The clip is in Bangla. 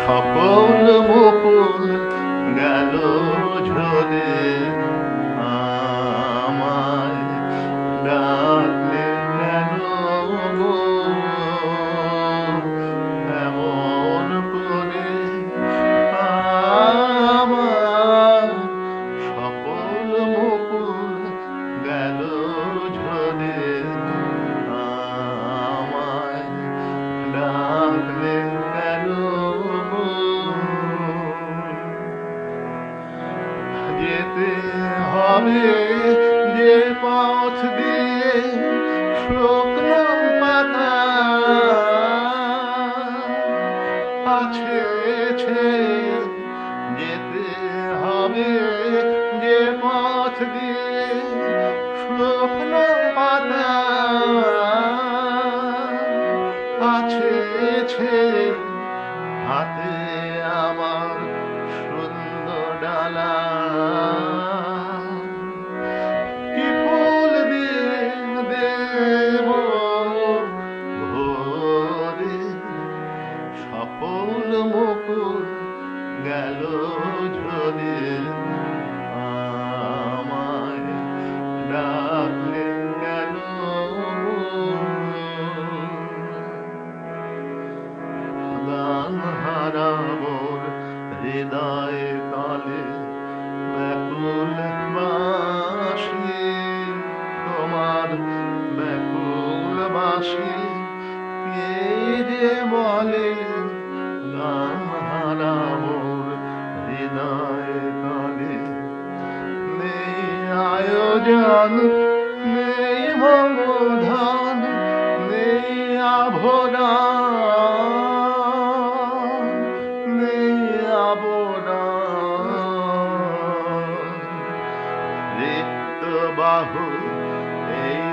সকল মুকুল গেল ঝরে, আমায় ডাকলে কেন গো এমন করে? আমার সকল মুকুল গেল ঝরে, আমায় ডাকলে কেন গো? যেতে হবে যে পথ দিয়ে শুকনো পাতা আছে যেতে হবে যে পথ দিয়ে শুকনো পাতা আছে হাতে আমার সুন্দর ডালা, কি ফুল দিয়ে দেব ভরে? সকল মুকুল গেল ঝরে, আমায় ডাকলে কেন? গান হারা মোর হৃদয়ে কালে ব্যাকুল বাসি, তোমার ব্যাকুল বাসি কে যে বলে? গান হারা মোর হৃদয়ে কালে নেই আয়োজন, নেই ভবধান, নেই আভরণ, নেই আবরণ, রিক্ত বাহু এই